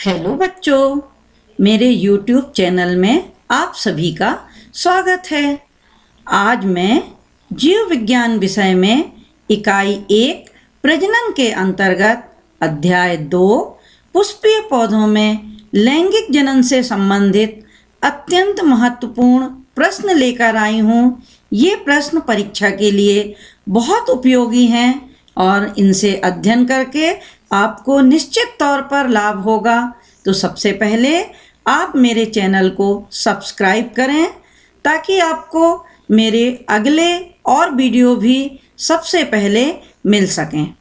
Hello बच्चों, मेरे YouTube channel में आप सभी का स्वागत है। आज मैं जीव विज्ञान विषय में इकाई 1 प्रजनन के अंतर्गत अध्याय 2 पुष्पीय पौधों में लैंगिक जनन से संबंधित अत्यंत महत्वपूर्ण प्रश्न लेकर आई हूँ। ये प्रश्न परीक्षा के लिए बहुत उपयोगी हैं और इनसे अध्ययन करके आपको निश्चित तौर पर लाभ होगा। तो सबसे पहले आप मेरे चैनल को सब्सक्राइब करें ताकि आपको मेरे अगले और वीडियो भी सबसे पहले मिल सकें।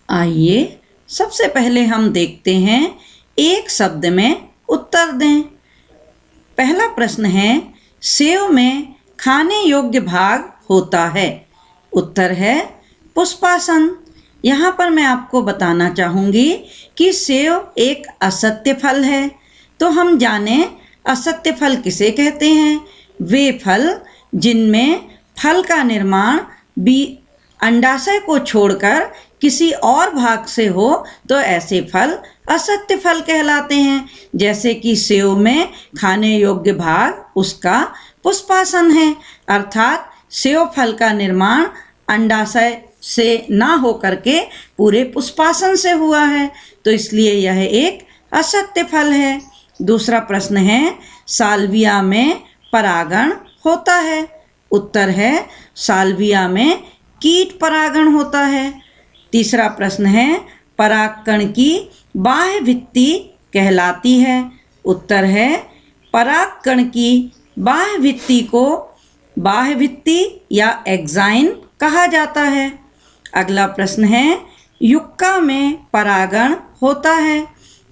आइए सबसे पहले हम देखते हैं, एक शब्द में उत्तर दें। पहला प्रश्न है, सेव में खाने योग्य भाग होता है। उत्तर है पुष्पासन। यहाँ पर मैं आपको बताना चाहूँगी कि सेव एक असत्य फल है। तो हम जानें असत्य फल किसे कहते हैं। वे फल जिनमें फल का निर्माण अंडाशय को छोड़कर किसी और भाग से हो तो ऐसे फल असत्य फल कहलाते हैं। जैसे कि सेव में खाने योग्य भाग उसका पुष्पासन है, अर्थात सेव फल का निर्माण अंडाशय से ना हो करके पूरे पुष्पासन से हुआ है, तो इसलिए यह एक असत्य फल है। दूसरा प्रश्न है, साल्विया में परागण होता है। उत्तर है साल्विया में कीट परागण होता है। तीसरा प्रश्न है, परागकण की बाह्य भित्ति कहलाती है। उत्तर है परागकण की बाह्य भित्ति को बाह्य भित्ति या एग्जाइन कहा जाता है। अगला प्रश्न है, युक्का में परागण होता है।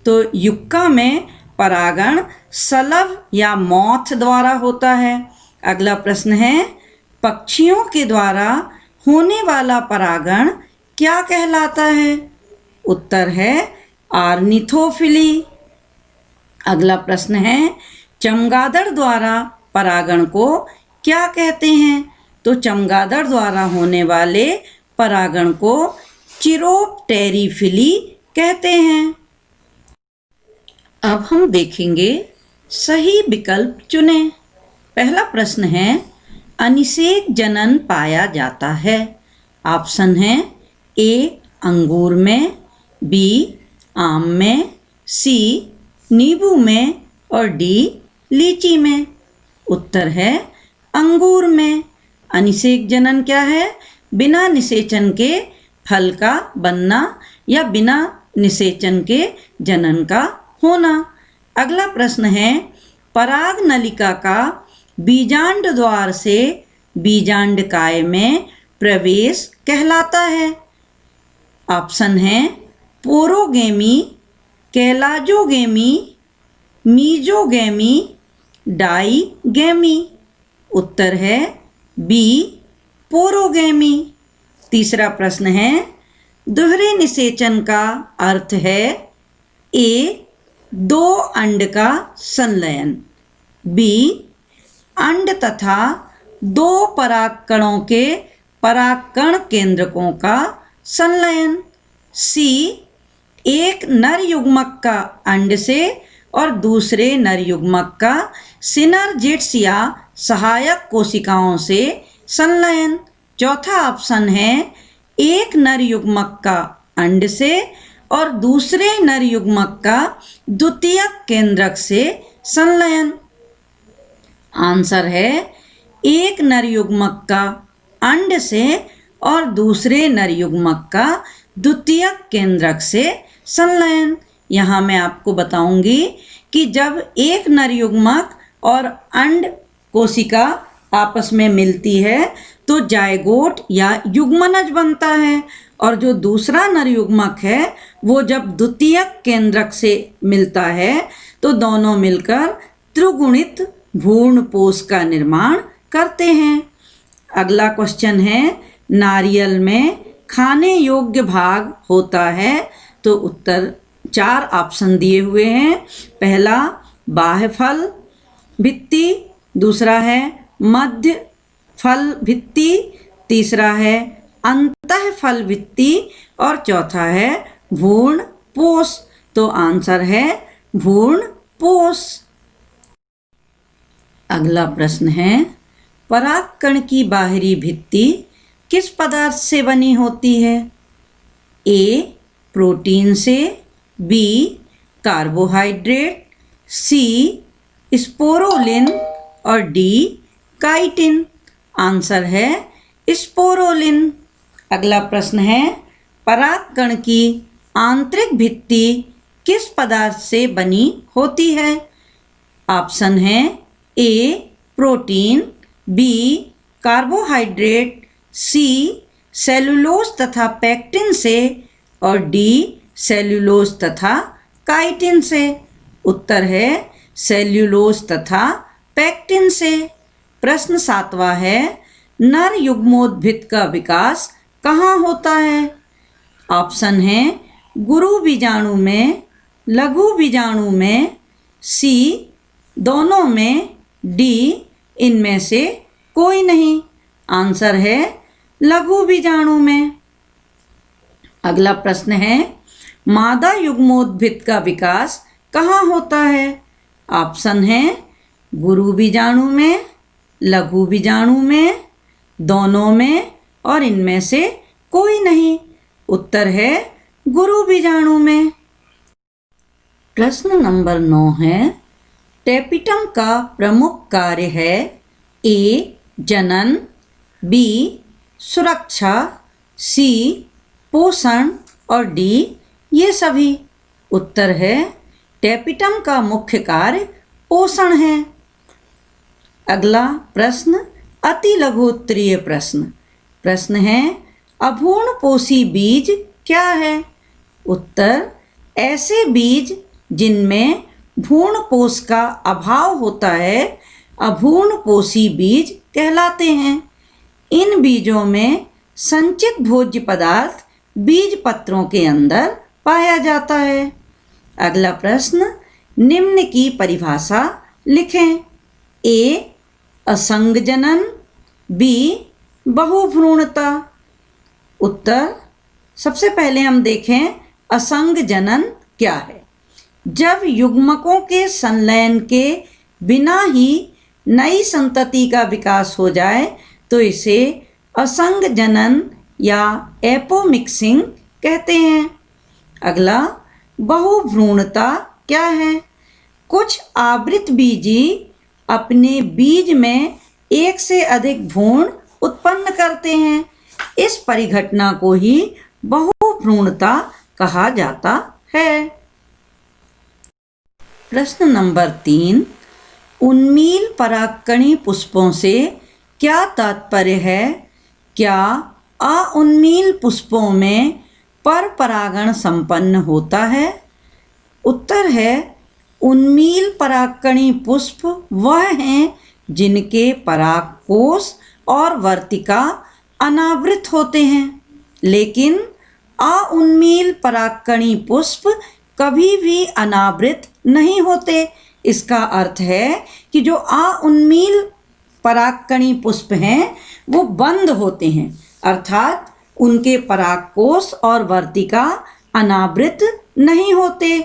तो युक्का में परागण शलभ या मॉथ द्वारा होता है। अगला प्रश्न है, पक्षियों के द्वारा होने वाला परागण क्या कहलाता है। उत्तर है ऑर्निथोफिली। अगला प्रश्न है, चमगादड़ द्वारा परागण को क्या कहते हैं। तो चमगादड़ द्वारा होने वाले परागण को चिरोप्टेरिफिली कहते हैं। अब हम देखेंगे, सही विकल्प चुनें। पहला प्रश्न है, अनिषेक जनन पाया जाता है। ऑप्शन है ए अंगूर में, बी आम में, सी नींबू में और डी लीची में। उत्तर है अंगूर में। अनिषेक जनन क्या है? बिना निषेचन के फल का बनना या बिना निषेचन के जनन का होना। अगला प्रश्न है, पराग नलिका का बीजांड द्वार से बीजांडकाय में प्रवेश कहलाता है। ऑप्शन है पोरोगेमी, कैलाजोगेमी, मीजोगेमी, डाईगेमी। उत्तर है बी पोरोगेमी। तीसरा प्रश्न है, दोहरे निषेचन का अर्थ है ए दो अंड का संलयन, बी अंड तथा दो परागकणों के परागकण केंद्रकों का संलयन, सी एक नर युग्मक का अंड से और दूसरे नर युग्मक का सिनर्जिड्स या सहायक कोशिकाओं से संलयन। चौथा ऑप्शन है एक नर युग्मक का अंड से और दूसरे नर युग्मक का द्वितीयक केंद्रक से संलयन। आंसर है एक नर युग्मक का अंड से और दूसरे नर युग्मक का द्वितीयक केंद्रक से संलयन। यहाँ मैं आपको बताऊंगी कि जब एक नर युग्मक और अंड कोशिका आपस में मिलती है तो जायगोट या युग्मनज बनता है, और जो दूसरा नर युग्मक है वो जब द्वितीयक केंद्रक से मिलता है तो दोनों मिलकर त्रिगुणित भ्रूणपोष का निर्माण करते हैं। अगला क्वेश्चन है, नारियल में खाने योग्य भाग होता है। तो उत्तर 4 ऑप्शन दिए हुए हैं। पहला बाह्य फल भित्ति, दूसरा है मध्य फल भित्ति, तीसरा है अंतः फल भित्ति और चौथा है भ्रूणपोष। तो आंसर है भ्रूणपोष। अगला प्रश्न है, परागकण की बाहरी भित्ति किस पदार्थ से बनी होती है? ए प्रोटीन से, बी कार्बोहाइड्रेट, सी स्पोरोलिन और डी काइटिन। आंसर है स्पोरोलिन। अगला प्रश्न है, परागकण की आंतरिक भित्ति किस पदार्थ से बनी होती है? ऑप्शन है ए प्रोटीन, बी कार्बोहाइड्रेट, सी सेलुलोज तथा पेक्टिन से और डी सेल्यूलोज तथा काइटिन से। उत्तर है सेल्यूलोज तथा पेक्टिन से। प्रश्न 7वां है, नर युग्मोद्भिद का विकास कहाँ होता है? ऑप्शन है गुरु बीजाणु में, लघु बीजाणु में, सी दोनों में, डी इनमें से कोई नहीं। आंसर है लघु बीजाणु में। अगला प्रश्न है, मादा युग्मोद्भिद का विकास कहाँ होता है? ऑप्शन है गुरु बीजाणु में, लघु बीजाणु में, दोनों में और इनमें से कोई नहीं। उत्तर है गुरु बीजाणु में। प्रश्न नंबर 9 है, टेपिटम का प्रमुख कार्य है ए जनन, बी सुरक्षा, सी पोषण और डी ये सभी। उत्तर है टेपिटम का मुख्य कार्य पोषण है। अगला प्रश्न अति लघुत्तरीय प्रश्न। प्रश्न है, अभ्रूणपोषी बीज क्या है? उत्तर, ऐसे बीज जिनमें भ्रूणपोष का अभाव होता है अभ्रूणपोषी बीज कहलाते हैं। इन बीजों में संचित भोज्य पदार्थ बीज पत्रों के अंदर पाया जाता है। अगला प्रश्न, निम्न की परिभाषा लिखें। ए असंग जनन, बी बहुभ्रूणता। उत्तर, सबसे पहले हम देखें असंग जनन क्या है। जब युग्मकों के संलयन के बिना ही नई संतति का विकास हो जाए तो इसे असंग जनन या एपोमिक्सिंग कहते हैं। अगला बहुभ्रूणता क्या है? कुछ आवृत बीजी अपने बीज में एक से अधिक भ्रूण उत्पन्न करते हैं। इस परिघटना को ही बहुभ्रूणता कहा जाता है। प्रश्न नंबर 3, उन्मील परागकणी पुष्पों से क्या तात्पर्य है? क्या अउन्मील पुष्पों में पर परागण संपन्न होता है? उत्तर है उन्मील परागकणी पुष्प वह हैं जिनके परागकोश और वर्तिका अनावृत होते हैं, लेकिन अउन्मील परागकणी पुष्प कभी भी अनावृत नहीं होते। इसका अर्थ है कि जो अउन्मील परागकणी पुष्प हैं वो बंद होते हैं, अर्थात उनके परागकोश और वर्तिका अनावृत नहीं होते।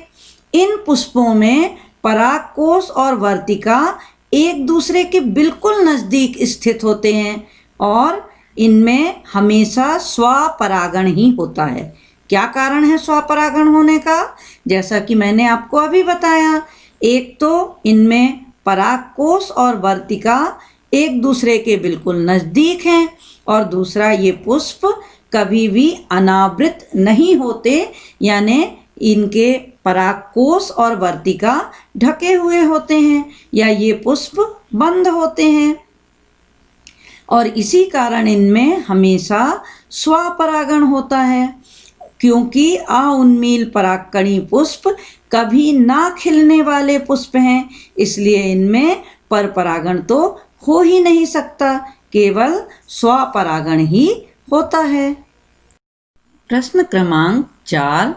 इन पुष्पों में परागकोश और वर्तिका एक दूसरे के बिल्कुल नज़दीक स्थित होते हैं और इनमें हमेशा स्वपरागण ही होता है। क्या कारण है स्वपरागण होने का? जैसा कि मैंने आपको अभी बताया, एक तो इनमें परागकोश और वर्तिका एक दूसरे के बिल्कुल नज़दीक हैं और दूसरा ये पुष्प कभी भी अनावृत नहीं होते, यानी इनके परागकोश और वर्तिका ढके हुए होते हैं या ये पुष्प बंद होते हैं और इसी कारण इनमें हमेशा स्वपरागण होता है। क्योंकि अउन्मील परागकणी पुष्प कभी ना खिलने वाले पुष्प हैं, इसलिए इनमें परपरागण तो हो ही नहीं सकता, केवल स्वपरागण ही होता है। प्रश्न क्रमांक 4,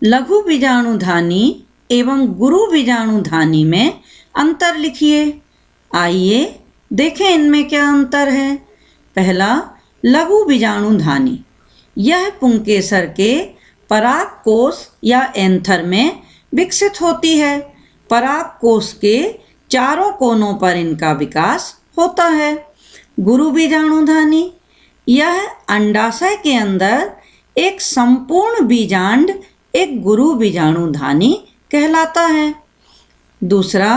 लघु बीजाणुधानी एवं गुरु बीजाणुधानी में अंतर लिखिए। आइए देखें इनमें क्या अंतर है। पहला, लघु बीजाणुधानी, यह पुंकेसर के परागकोश या एंथर में विकसित होती है। परागकोश के चारों कोनों पर इनका विकास होता है। गुरु बीजाणुधानी, यह अंडाशय के अंदर एक संपूर्ण बीजांड एक गुरु बीजाणुधानी कहलाता है। दूसरा,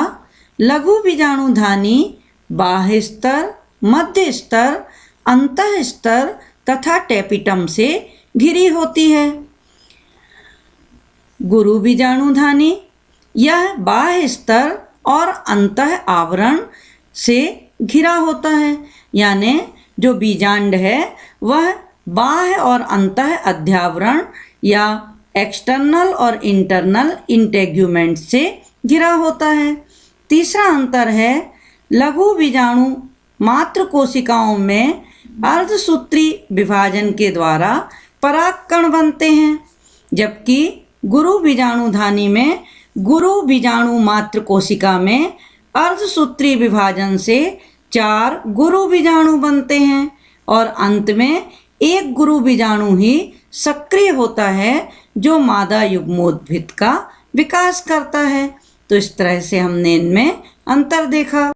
लघु बीजाणुधानी बाह्य स्तर, मध्य स्तर, अंतः स्तर तथा टेपिटम से घिरी होती है। गुरु बीजाणुधानी, यह बाह्य स्तर और अंतः आवरण से घिरा होता है, यानी जो बीजांड है वह बाह्य और अंतः अध्यावरण या एक्सटर्नल और इंटरनल इंटेग्यूमेंट से घिरा होता है। तीसरा अंतर है, लघु बीजाणु मात्र कोशिकाओं में अर्धसूत्री विभाजन के द्वारा परागकण बनते हैं, जबकि गुरु बीजाणुधानी में गुरु बीजाणु मात्र कोशिका में अर्धसूत्री विभाजन से 4 गुरु बीजाणु बनते हैं और अंत में एक गुरु बीजाणु ही सक्रिय होता है जो मादा युग्मोद्भिद का विकास करता है। तो इस तरह से हमने इनमें अंतर देखा।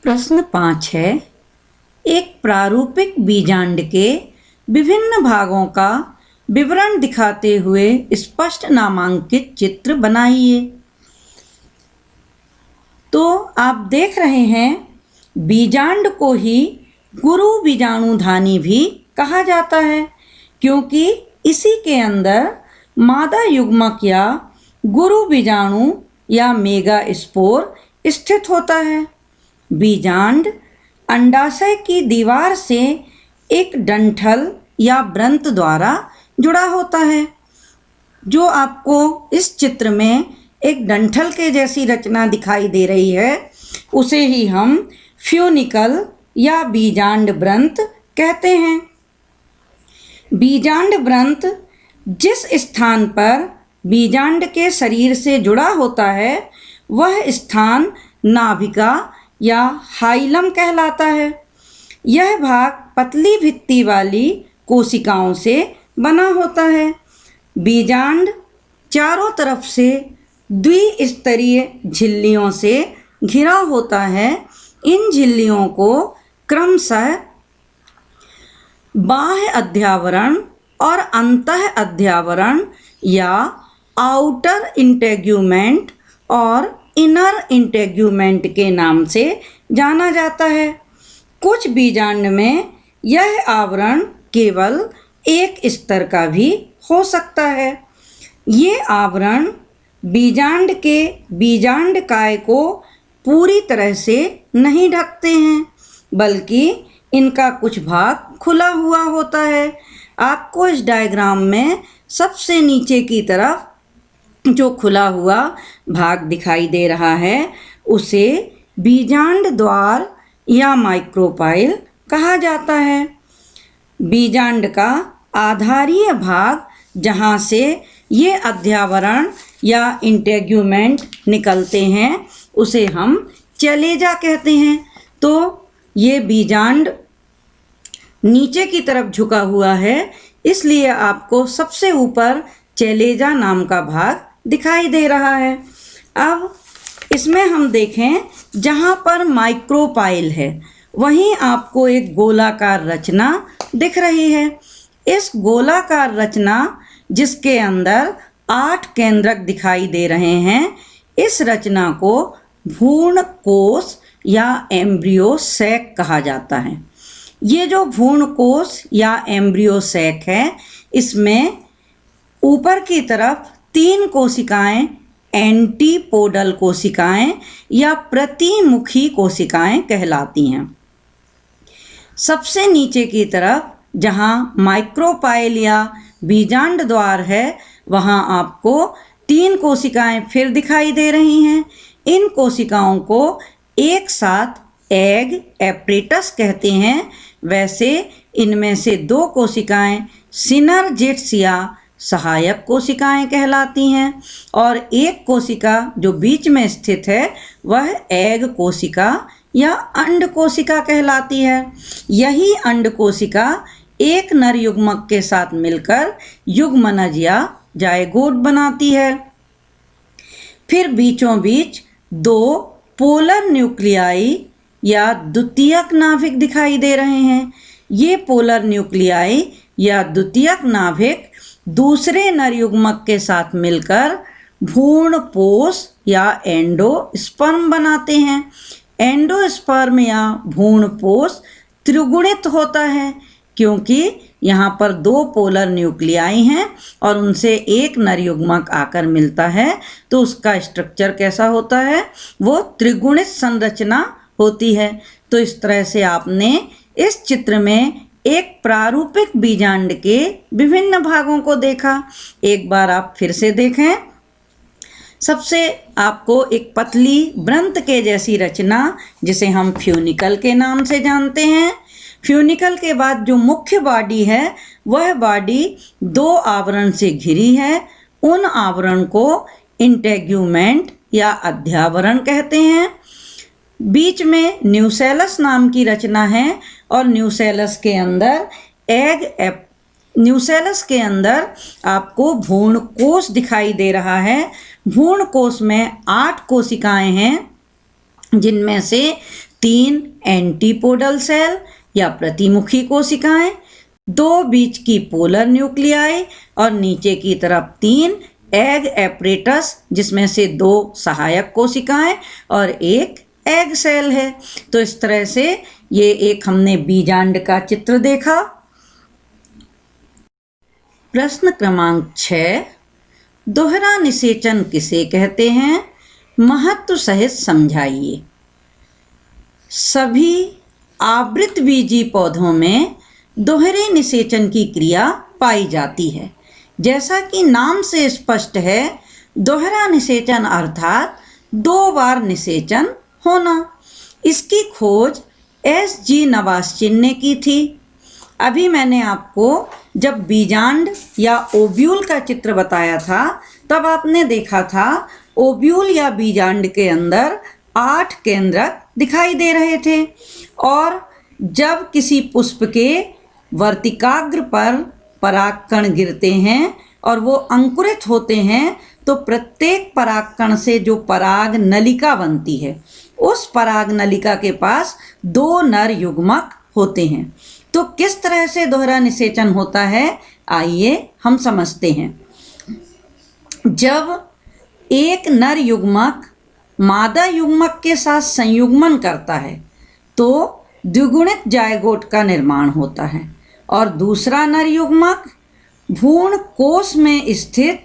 प्रश्न 5 है, एक प्रारूपिक बीजांड के विभिन्न भागों का विवरण दिखाते हुए स्पष्ट नामांकित चित्र बनाइए। तो आप देख रहे हैं, बीजांड को ही गुरु बीजाणुधानी भी कहा जाता है, क्योंकि इसी के अंदर मादा युग्मक या गुरु बीजाणु या मेगा स्पोर स्थित होता है। बीजांड अंडाशय की दीवार से एक डंठल या वृंत द्वारा जुड़ा होता है। जो आपको इस चित्र में एक डंठल के जैसी रचना दिखाई दे रही है, उसे ही हम फ्यूनिकल या बीजांड वृंत कहते हैं। बीजांड वृंत जिस स्थान पर बीजांड के शरीर से जुड़ा होता है, वह स्थान नाभिका या हाइलम कहलाता है। यह भाग पतली भित्ति वाली कोशिकाओं से बना होता है। बीजांड चारों तरफ से द्विस्तरीय झिल्लियों से घिरा होता है। इन झिल्लियों को क्रमशः बाह्य अध्यावरण और अंतः अध्यावरण या आउटर इंटेग्यूमेंट और इनर इंटेग्यूमेंट के नाम से जाना जाता है। कुछ बीजांड में यह आवरण केवल एक स्तर का भी हो सकता है। ये आवरण बीजांड के बीजांड काय को पूरी तरह से नहीं ढकते हैं, बल्कि इनका कुछ भाग खुला हुआ होता है। आपको इस डायग्राम में सबसे नीचे की तरफ जो खुला हुआ भाग दिखाई दे रहा है, उसे बीजांड द्वार या माइक्रोपाइल कहा जाता है। बीजांड का आधारीय भाग, जहाँ से ये अध्यावरण या इंटेग्यूमेंट निकलते हैं, उसे हम चलेजा कहते हैं। तो ये बीजांड नीचे की तरफ झुका हुआ है, इसलिए आपको सबसे ऊपर चलेजा नाम का भाग दिखाई दे रहा है। अब इसमें हम देखें, जहाँ पर माइक्रोपाइल है वहीं आपको एक गोलाकार रचना दिख रही है। इस गोलाकार रचना जिसके अंदर 8 केंद्रक दिखाई दे रहे हैं, इस रचना को भ्रूण कोश या एम्ब्रियो सैक कहा जाता है। ये जो भ्रूण कोश या एम्ब्रियो सैक है, इसमें ऊपर की तरफ 3 कोशिकाएं एंटीपोडल कोशिकाएं या प्रतिमुखी कोशिकाएं कहलाती हैं। सबसे नीचे की तरफ जहां माइक्रोपाइल या बीजांड द्वार है, वहां आपको 3 कोशिकाएं फिर दिखाई दे रही हैं। इन कोशिकाओं को एक साथ एग एपरेटस कहते हैं। वैसे इनमें से 2 कोशिकाएं सिनर्जिड्स या सहायक कोशिकाएं कहलाती हैं और एक कोशिका जो बीच में स्थित है वह एग कोशिका या अंड कोशिका कहलाती है। यही अंड कोशिका एक नर युग्मक के साथ मिलकर युग्मनज या जायगोट बनाती है। फिर बीचों बीच दो पोलर न्यूक्लियाई या द्वितीयक नाभिक दिखाई दे रहे हैं। ये पोलर न्यूक्लियाई या द्वितीयक नाभिक दूसरे नर युग्मक के साथ मिलकर भ्रूणपोष या एंडोस्पर्म बनाते हैं। एंडोस्पर्म या भ्रूणपोष त्रिगुणित होता है क्योंकि यहाँ पर दो पोलर न्यूक्लियाई हैं और उनसे एक नर युग्मक आकर मिलता है, तो उसका स्ट्रक्चर कैसा होता है, वो त्रिगुणित संरचना होती है। तो इस तरह से आपने इस चित्र में एक प्रारूपिक बीजांड के विभिन्न भागों को देखा। एक बार आप फिर से देखें। सबसे आपको एक पतली व्रंत के जैसी रचना, जिसे हम फ्यूनिकल के नाम से जानते हैं। फ्यूनिकल के बाद जो मुख्य बॉडी है वह बॉडी दो आवरण से घिरी है। उन आवरण को इंटेग्यूमेंट या अध्यावरण कहते हैं। बीच में न्यूसेलस नाम की रचना है और न्यूसेलस के अंदर आपको भ्रूणकोश दिखाई दे रहा है। भ्रूणकोश में 8 कोशिकाएं हैं, जिनमें से 3 एंटीपोडल सेल या प्रतिमुखी कोशिकाएं, 2 बीच की पोलर न्यूक्लियाई और नीचे की तरफ 3 एग एपरेटस, जिसमें से 2 सहायक कोशिकाएं और 1 एग सेल है। तो इस तरह से ये एक हमने बीजांड का चित्र देखा। प्रश्न क्रमांक 6, दोहरा निषेचन किसे कहते हैं, महत्व सहित समझाइए। सभी आवृतबीजी पौधों में दोहरे निषेचन की क्रिया पाई जाती है। जैसा कि नाम से स्पष्ट है, दोहरा निषेचन अर्थात 2 बार निषेचन होना। इसकी खोज S.G. नवास्चिन ने की थी। अभी मैंने आपको जब बीजांड या ओव्यूल का चित्र बताया था, तब आपने देखा था ओव्यूल या बीजांड के अंदर 8 केंद्रक दिखाई दे रहे थे और जब किसी पुष्प के वर्तिकाग्र पर परागकण गिरते हैं और वो अंकुरित होते हैं, तो प्रत्येक परागकण से जो पराग नलिका बनती है, उस पराग नलिका के पास 2 नर युग्मक होते हैं। तो किस तरह से दोहरा निषेचन होता है, आइए हम समझते हैं। जब एक नर युग्मक मादा युग्मक के साथ संयुग्मन करता है तो द्विगुणित जायगोट का निर्माण होता है और दूसरा नर युग्मक भ्रूणकोश में स्थित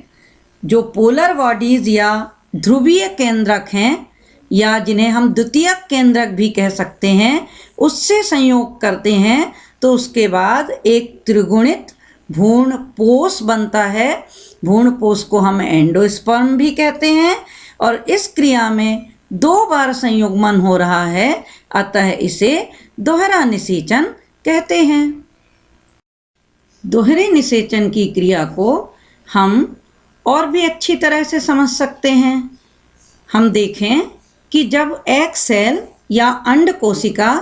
जो पोलर बॉडीज या ध्रुवीय केंद्रक हैं या जिन्हें हम द्वितीयक केंद्रक भी कह सकते हैं, उससे संयोग करते हैं, तो उसके बाद एक त्रिगुणित भ्रूणपोष बनता है। भ्रूणपोष को हम एंडोस्पर्म भी कहते हैं और इस क्रिया में 2 बार संयुग्मन हो रहा है, अतः इसे दोहरा निषेचन कहते हैं। दोहरे निषेचन की क्रिया को हम और भी अच्छी तरह से समझ सकते हैं। हम देखें कि जब एक सेल या अंड कोशिका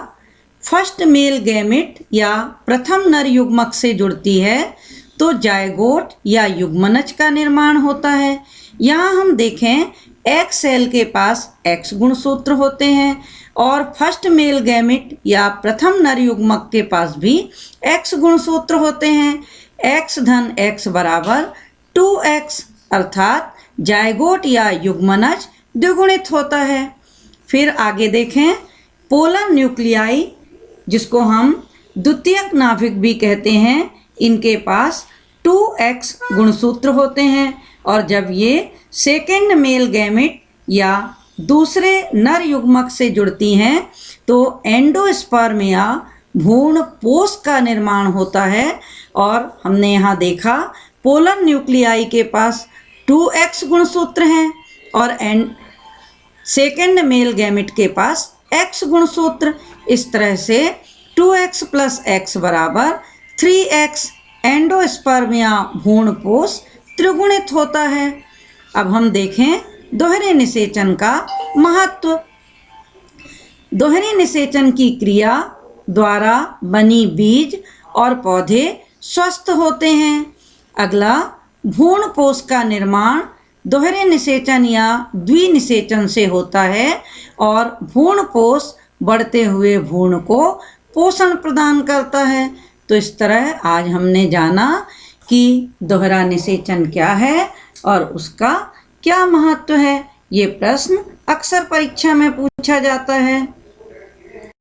फर्स्ट मेल गैमेट या प्रथम नर युग्मक से जुड़ती है तो जायगोट या युग्मनज का निर्माण होता है। यहाँ हम देखें एक सेल के पास X गुणसूत्र होते हैं और फर्स्ट मेल गैमेट या प्रथम नर युग्मक के पास भी X गुणसूत्र होते हैं। X धन X बराबर 2X, अर्थात जायगोट या युग्मनज द्विगुणित होता है। फिर आगे देखें, पोलर न्यूक्लियाई जिसको हम द्वितीयक नाभिक भी कहते हैं, इनके पास 2X गुणसूत्र होते हैं और जब ये सेकेंड मेल गैमेट या दूसरे नर युग्मक से जुड़ती हैं तो एंडोस्पर्म या भ्रूणपोष का निर्माण होता है। और हमने यहाँ देखा पोलर न्यूक्लियाई के पास 2X गुणसूत्र हैं और सेकेंड मेल गैमेट के पास X गुणसूत्र। इस तरह से 2X + X बराबर 3X एंडोस्पर्म या भ्रूणपोष त्रिगुणित होता है। अब हम देखें दोहरे निषेचन का महत्व। दोहरे निषेचन की क्रिया द्वारा बनी बीज और पौधे स्वस्थ होते हैं। अगला, भ्रूणपोष का निर्माण दोहरे निषेचन या द्विनिषेचन से होता है और भ्रूणपोष बढ़ते हुए भ्रूण को पोषण प्रदान करता है। तो इस तरह आज हमने जाना कि दोहरा निषेचन क्या है और उसका क्या महत्व है। ये प्रश्न अक्सर परीक्षा में पूछा जाता है।